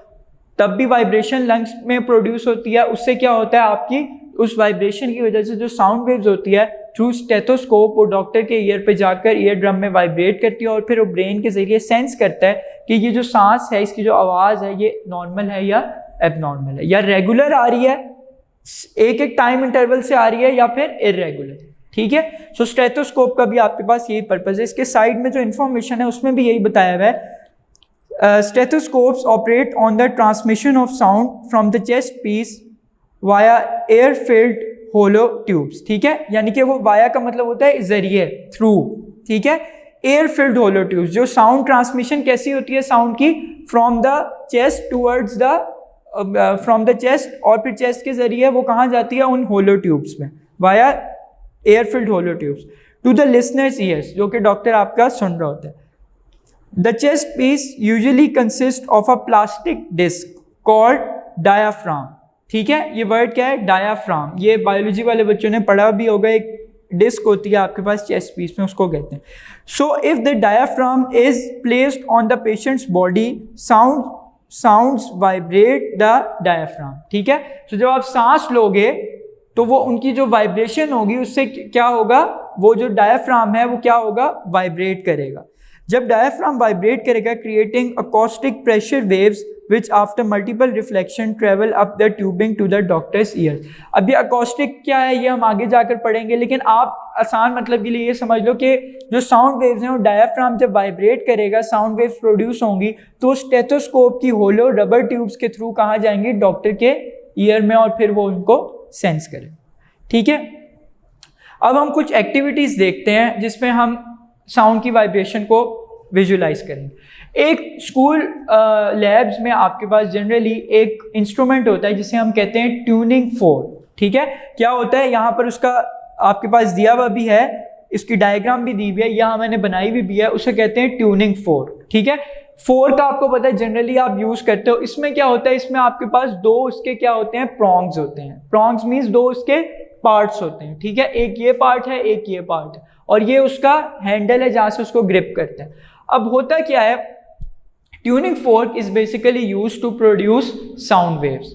तब भी वाइब्रेशन लंग्स में प्रोड्यूस होती है, उससे क्या होता है, आपकी उस वाइब्रेशन की वजह से जो साउंड वेव्स होती है थ्रू स्टेथोस्कोप वो डॉक्टर के ईयर पे जाकर ईयर ड्रम में वाइब्रेट करती है, और फिर वो ब्रेन के जरिए सेंस करता है कि ये जो सांस है, इसकी जो आवाज़ है, ये नॉर्मल है या एबनॉर्मल है, या रेगुलर आ रही है, एक टाइम इंटरवल से आ रही है, या फिर इरेगुलर। ठीक है, सो स्टेथोस्कोप का भी आपके पास यही पर्पज है। इसके साइड में जो इन्फॉर्मेशन है उसमें भी यही बताया हुआ है। Stethoscopes operate on the transmission of sound from the chest piece via air-filled hollow tubes. ठीक है, यानी कि वो वाया का मतलब होता है जरिए, थ्रू. ठीक है, एयर फिल्ड होलो ट्यूब्स. जो साउंड ट्रांसमिशन कैसी होती है साउंड की, from the chest towards the, from the chest, और फिर चेस्ट के जरिए वो कहाँ जाती है, उन होलो ट्यूब्स में, via air filled hollow tubes, to the listeners ears, जो कि डॉक्टर आपका सुन रहा होता है. The chest piece usually consist of a plastic disc called diaphragm. ठीक है, ये वर्ड क्या है, डायाफ्राम. ये बायोलॉजी वाले बच्चों ने पढ़ा भी होगा. एक डिस्क होती है आपके पास चेस्ट पीस में, उसको कहते हैं. So if the diaphragm is placed on the patients body, sounds vibrate the diaphragm. ठीक है, तो जब आप सांस लोगे तो वो उनकी जो वाइब्रेशन होगी उससे क्या होगा, वो जो डायाफ्राम है वो क्या होगा, वाइब्रेट करेगा. जब डायाफ्राम वाइब्रेट करेगा, creating acoustic pressure waves which after multiple reflection travel up the tubing to the doctor's ears. अब ये अकॉस्टिक क्या है ये हम आगे जाकर पढ़ेंगे, लेकिन आप आसान मतलब के लिए ये समझ लो कि जो साउंड वेव्स हैं वो डायाफ्राम जब वाइब्रेट करेगा, साउंड वेव्स प्रोड्यूस होंगी, तो स्टेथोस्कोप की होलो रबर ट्यूब्स के थ्रू कहाँ जाएंगी, डॉक्टर के ईयर में, और फिर वो उनको सेंस करें. ठीक है, अब हम कुछ एक्टिविटीज़ देखते हैं जिसमें हम साउंड की वाइब्रेशन को विजुलाइज करेंगे. एक स्कूल लैब्स में आपके पास जनरली एक इंस्ट्रूमेंट होता है जिसे हम कहते हैं ट्यूनिंग फोर्क. ठीक है, क्या होता है, यहाँ पर उसका आपके पास दिया हुआ भी है, इसकी डायग्राम भी दी हुई है, यहाँ मैंने बनाई भी है, उसे कहते हैं ट्यूनिंग फोर्क. ठीक है, फोर्क आपको पता है जनरली आप यूज करते हो. इसमें क्या होता है, इसमें आपके पास दो उसके क्या होते हैं, प्रॉन्ग्स होते हैं. प्रॉन्ग्स मीन्स दो उसके पार्ट्स होते हैं. ठीक है, एक ये पार्ट है, एक ये पार्ट है, और ये उसका हैंडल है जहाँ से उसको ग्रिप करते हैं. अब होता क्या है, tuning fork is basically used to produce sound waves.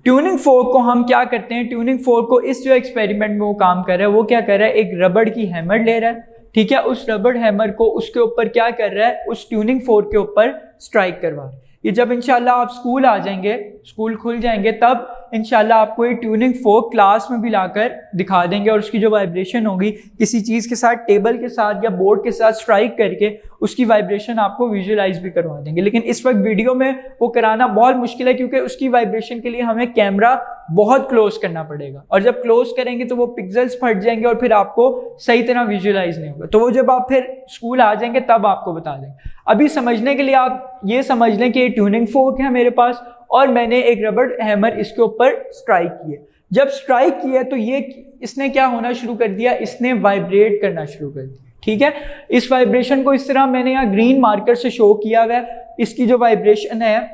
Tuning fork को हम क्या करते हैं, ट्यूनिंग फोर्क को इस जो एक्सपेरिमेंट में वो काम कर रहा है वो क्या कर रहा है, एक रबड़ की हैमर ले रहा है. ठीक है, उस रबड़ हैमर को उसके ऊपर क्या कर रहा है, उस ट्यूनिंग फोर्क के ऊपर स्ट्राइक करवा रहा है. ये जब इंशाल्लाह आप स्कूल आ जाएंगे, स्कूल खुल जाएंगे, तब इंशाल्लाह आपको ये ट्यूनिंग फोर्क क्लास में भी लाकर दिखा देंगे, और उसकी जो वाइब्रेशन होगी किसी चीज़ के साथ, टेबल के साथ या बोर्ड के साथ स्ट्राइक करके उसकी वाइब्रेशन आपको विजुअलाइज भी करवा देंगे. लेकिन इस वक्त वीडियो में वो कराना बहुत मुश्किल है, क्योंकि उसकी वाइब्रेशन के लिए हमें कैमरा बहुत क्लोज करना पड़ेगा, और जब क्लोज करेंगे तो वो पिक्सल्स फट जाएंगे और फिर आपको सही तरह विजुअलाइज नहीं होगा. तो वो जब आप फिर स्कूल आ जाएंगे तब आपको बता देंगे. अभी समझने के लिए आप ये समझ लें कि ट्यूनिंग फोर्क है मेरे पास, और मैंने एक रबड़ हैमर इसके ऊपर स्ट्राइक किए. जब स्ट्राइक किया तो ये इसने क्या होना शुरू कर दिया, इसने वाइब्रेट करना शुरू कर दिया. ठीक है, इस वाइब्रेशन को इस तरह मैंने यहाँ ग्रीन मार्कर से शो किया हुआ है. इसकी जो वाइब्रेशन है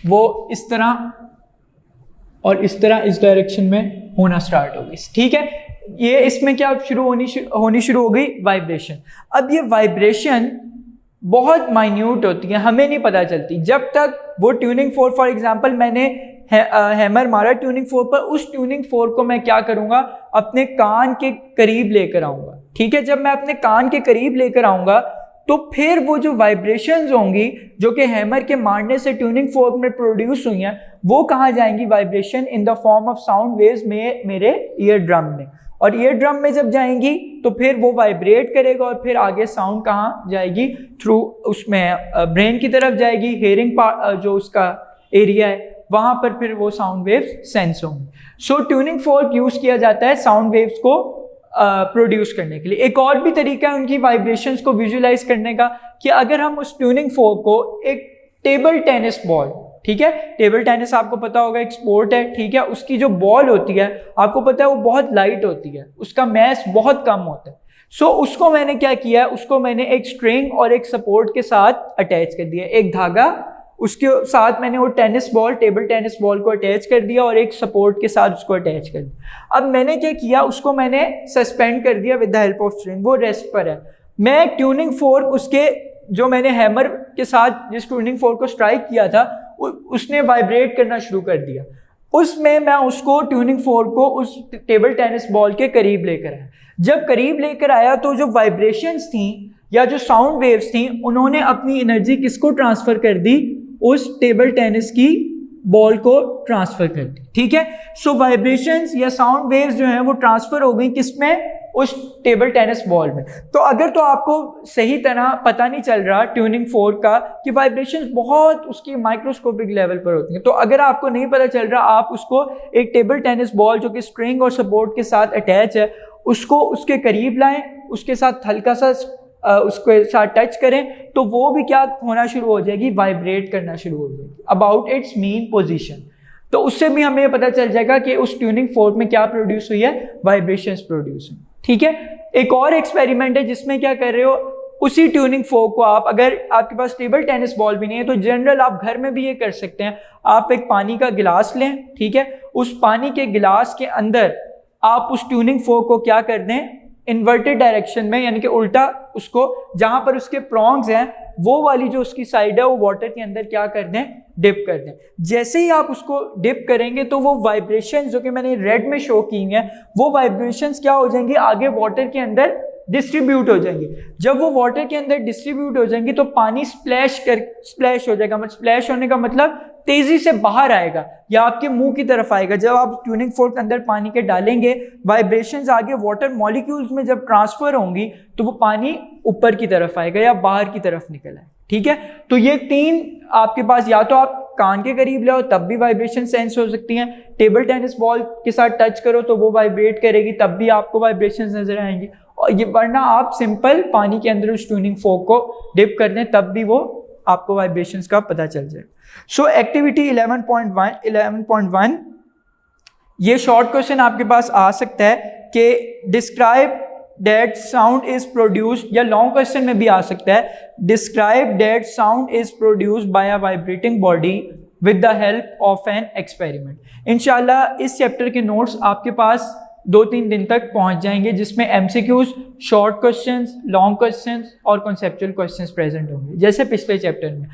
वो इस तरह और इस तरह इस डायरेक्शन में होना स्टार्ट होगी. ठीक है, ये इसमें क्या शुरू होनी शुरू हो गई, वाइब्रेशन. अब ये वाइब्रेशन बहुत माइन्यूट होती है, हमें नहीं पता चलती जब तक वो ट्यूनिंग फोर्क, फॉर एग्जांपल मैंने हैमर मारा ट्यूनिंग फोर्क पर, उस ट्यूनिंग फोर्क को मैं क्या करूंगा, अपने कान के करीब लेकर आऊंगा. ठीक है, जब मैं अपने कान के करीब लेकर आऊंगा तो फिर वो जो वाइब्रेशंस होंगी जो कि हैमर के मारने से ट्यूनिंग फोर्क में प्रोड्यूस हुई हैं, वो कहाँ जाएंगी, vibration in the form of sound waves में मेरे ईयर ड्रम में. और ईयर ड्रम में जब जाएंगी तो फिर वो वाइब्रेट करेगा, और फिर आगे साउंड कहाँ जाएगी, थ्रू उसमें ब्रेन की तरफ जाएगी, हेयरिंग पार्ट जो उसका एरिया है वहाँ पर फिर वो साउंड वेव्स सेंस होंगी. सो ट्यूनिंग फोर्क यूज़ किया जाता है साउंड वेव्स को प्रोड्यूस करने के लिए. एक और भी तरीका है उनकी वाइब्रेशंस को विजुलाइज करने का, कि अगर हम उस ट्यूनिंग फोर्क को एक टेबल टेनिस बॉल, ठीक है, टेबल टेनिस आपको पता होगा एक स्पोर्ट है. ठीक है, उसकी जो बॉल होती है आपको पता है वो बहुत लाइट होती है, उसका मैस बहुत कम होता है. सो उसको मैंने क्या किया है, उसको मैंने एक स्ट्रिंग और एक सपोर्ट के साथ अटैच कर दिया, एक धागा, उसके साथ मैंने वो tennis ball, table tennis ball को अटैच कर दिया और एक सपोर्ट के साथ उसको अटैच कर दिया. अब मैंने क्या किया, उसको मैंने सस्पेंड कर दिया with the help of string, वो रेस्ट पर है. मैं ट्यूनिंग फोर्क उसके जो मैंने हैमर के साथ जिस ट्यूनिंग फोर्क को स्ट्राइक किया था उसने वाइब्रेट करना शुरू कर दिया. उसमें मैं उसको ट्यूनिंग फोर्क को उस टेबल टेनिस बॉल के करीब लेकर आया. जब करीब लेकर आया तो जो वाइब्रेशंस थी या जो साउंड वेव्स थी उन्होंने अपनी एनर्जी किसको ट्रांसफर कर दी, उस टेबल टेनिस की बॉल को ट्रांसफर कर दी. ठीक है, सो वाइब्रेशंस या साउंड वेव्स जो हैं वो ट्रांसफर हो गई किसमें, उस टेबल टेनिस बॉल में। तो अगर तो आपको सही तरह पता नहीं चल रहा ट्यूनिंग फोर्क का कि वाइब्रेशंस बहुत उसकी माइक्रोस्कोपिक लेवल पर होती हैं, तो अगर आपको नहीं पता चल रहा, आप उसको एक टेबल टेनिस बॉल जो कि स्ट्रिंग और सपोर्ट के साथ अटैच है उसको उसके करीब लाएं, उसके साथ हल्का सा उसके साथ टच करें, तो वो भी क्या होना शुरू हो जाएगी, वाइब्रेट करना शुरू हो जाएगी अबाउट इट्स मीन पोजीशन। तो उससे भी हमें पता चल जाएगा कि उस ट्यूनिंग फोर्क में क्या प्रोड्यूस हुई है, वाइब्रेशंस प्रोड्यूस हुई। ठीक है, एक और एक्सपेरिमेंट है जिसमें क्या कर रहे हो, उसी ट्यूनिंग फोर्क को आप, अगर आपके पास टेबल टेनिस बॉल भी नहीं है तो जनरल आप घर में भी ये कर सकते हैं। आप एक पानी का गिलास लें, ठीक है, उस पानी के गिलास के अंदर आप उस ट्यूनिंग फोर्क को क्या कर दें, इन्वर्टेड डायरेक्शन में, यानी कि उल्टा उसको, जहां पर उसके प्रॉन्ग्स हैं वो वाली जो उसकी साइड है वो वाटर के अंदर क्या कर दें, डिप कर दें। जैसे ही आप उसको डिप करेंगे तो वो वाइब्रेशन जो कि मैंने रेड में शो की हैं, वो वाइब्रेशंस क्या हो जाएंगी, आगे वाटर के अंदर डिस्ट्रीब्यूट हो जाएंगी। जब वो वाटर के अंदर डिस्ट्रीब्यूट हो जाएंगी तो पानी स्प्लैश हो जाएगा। मतलब स्प्लैश होने का मतलब तेजी से बाहर आएगा या आपके मुंह की तरफ आएगा। जब आप ट्यूनिंग फोर्क अंदर पानी के डालेंगे, वाइब्रेशंस आगे वाटर मॉलिक्यूल्स में जब ट्रांसफर होंगी तो वो पानी ऊपर की तरफ आएगा या बाहर की तरफ निकल आए। ठीक है, तो ये तीन आपके पास, या तो आप कान के करीब लाओ तब भी वाइब्रेशन सेंस हो सकती हैं, टेबल टेनिस बॉल के साथ टच करो तो वो वाइब्रेट करेगी, तब भी आपको वाइब्रेशंस नजर आएंगी, और ये वरना आप सिंपल पानी के अंदर उस ट्यूनिंग फोर्क को डिप कर दें तब भी वो आपको वाइब्रेशंस का पता चल जाए। सो एक्टिविटी 11.1 ये शॉर्ट क्वेश्चन आपके पास आ सकता है कि describe that sound is produced, या लॉन्ग क्वेश्चन में भी आ सकता है, describe that sound is produced by a vibrating body with the help of an experiment. इंशाल्लाह इस चैप्टर के नोट्स आपके पास 2-3 दिन तक पहुंच जाएंगे, जिसमें MCQs, short questions, long questions और कॉन्सेप्चुअल क्वेश्चंस प्रेजेंट होंगे, जैसे पिछले चैप्टर में।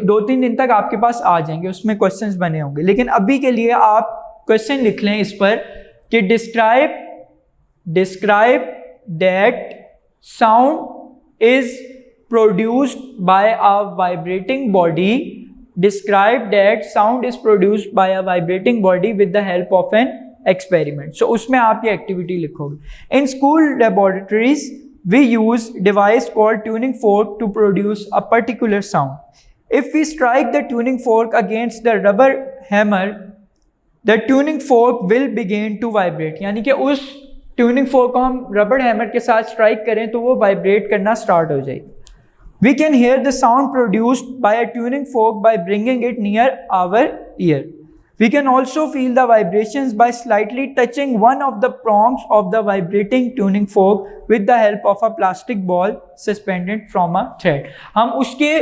2-3 दिन तक आपके पास आ जाएंगे, उसमें क्वेश्चंस बने होंगे। लेकिन अभी के लिए आप क्वेश्चन लिख लें इस पर कि describe that sound is produced by a vibrating body, describe that sound is produced by a vibrating body with the help of an experiment. So उसमें आप ये एक्टिविटी लिखोगे। In school laboratories we use device called tuning fork to produce a particular sound. If we strike the tuning fork against the rubber hammer, the tuning fork will begin to vibrate. यानी कि उस tuning fork को हम rubber hammer के साथ strike करें तो वो vibrate करना start हो जाएगी। We can hear the sound produced by a tuning fork by bringing it near our ear. We can also feel the vibrations by slightly touching one of the prongs of the vibrating tuning fork with the help of a plastic ball suspended from a thread. हम उसके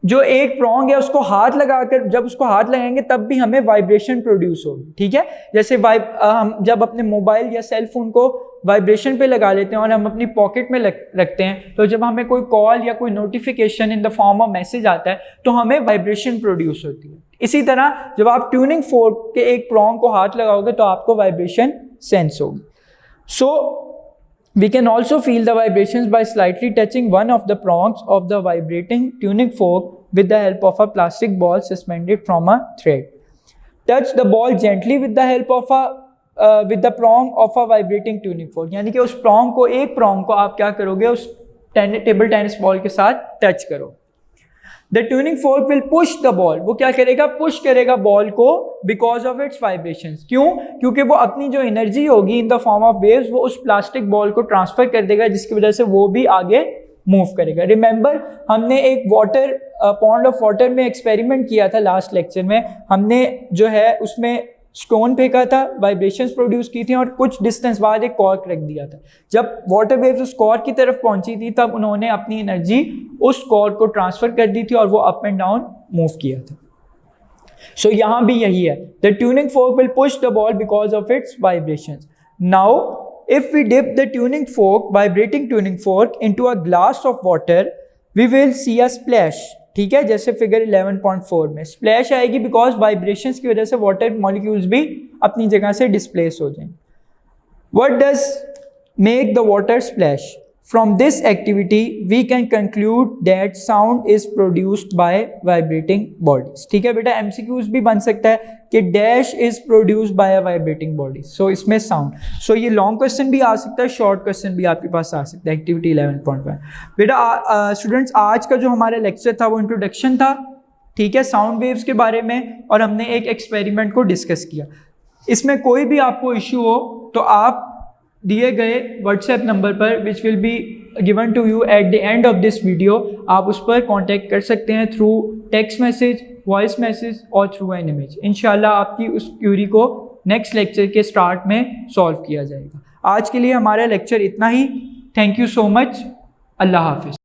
जो एक prong है उसको हाथ लगाकर, जब उसको हाथ लगाएंगे तब भी हमें वाइब्रेशन प्रोड्यूस होगी। ठीक है, जैसे हम जब अपने मोबाइल या सेल फोन को वाइब्रेशन पे लगा लेते हैं और हम अपनी पॉकेट में रखते हैं, तो जब हमें कोई कॉल या कोई notification in the form of message आता है तो हमें वाइब्रेशन प्रोड्यूस होती है। इसी तरह जब आप ट्यूनिंग फोर्क के एक प्रॉन्ग को हाथ लगाओगे तो आपको वाइब्रेशन सेंस होगी। So we can also feel the vibrations by slightly touching one of the prongs of the vibrating tuning fork with the help of a plastic ball suspended from a thread. Touch the ball gently with the help of with the prong of a vibrating tuning fork. यानी कि उस prong को, एक prong को आप क्या करोगे, उस टेबल टेनिस बॉल के साथ टच करो। The tuning fork will push the ball. वो क्या करेगा, पुश करेगा बॉल को because of its vibrations. क्यों? क्योंकि वो अपनी जो एनर्जी होगी in the form of waves वो उस प्लास्टिक बॉल को ट्रांसफर कर देगा, जिसकी वजह से वो भी आगे मूव करेगा। रिमेंबर हमने एक पॉन्ड ऑफ वाटर में एक्सपेरिमेंट किया था लास्ट लेक्चर में। हमने जो है उसमें स्टोन फेंका था, वाइब्रेशंस प्रोड्यूस की थी और कुछ डिस्टेंस बाद एक कॉर्क रख दिया था। जब वाटर वेव्स उस कॉर्क की तरफ पहुंची थी तब उन्होंने अपनी एनर्जी उस कॉर्क को ट्रांसफर कर दी थी और वो अप एंड डाउन मूव किया था। सो यहां भी यही है, the tuning fork will push the ball because of its vibrations. Now if we dip the tuning fork, vibrating tuning fork, into a glass of water, we will see a splash. ठीक है, जैसे figure 11.4 में splash आएगी because vibrations की वजह से water molecules भी अपनी जगह से डिस्प्लेस हो जाएंगे। What does make the water splash? From this activity we can conclude that sound is produced by vibrating bodies. ठीक है बेटा, एमसीक्यूज भी बन सकता है कि dash is produced by a vibrating body. So इसमें साउंड, सो ये लॉन्ग क्वेश्चन भी आ सकता है, शॉर्ट क्वेश्चन भी आपके पास आ सकता है। एक्टिविटी 11.1 बेटा स्टूडेंट्स, आज का जो हमारा लेक्चर था वो इंट्रोडक्शन था, ठीक है, साउंड वेव्स के बारे में, और हमने एक एक्सपेरिमेंट को डिस्कस किया। इसमें कोई भी आपको इश्यू हो तो आप दिए गए व्हाट्सएप नंबर पर which will be given to you at the end of this video, आप उस पर कांटेक्ट कर सकते हैं through text message, voice message और थ्रू एन इमेज। इंशाल्लाह आपकी उस क्यूरी को नेक्स्ट लेक्चर के स्टार्ट में सॉल्व किया जाएगा। आज के लिए हमारा लेक्चर इतना ही। Thank you so much. अल्लाह हाफिज़।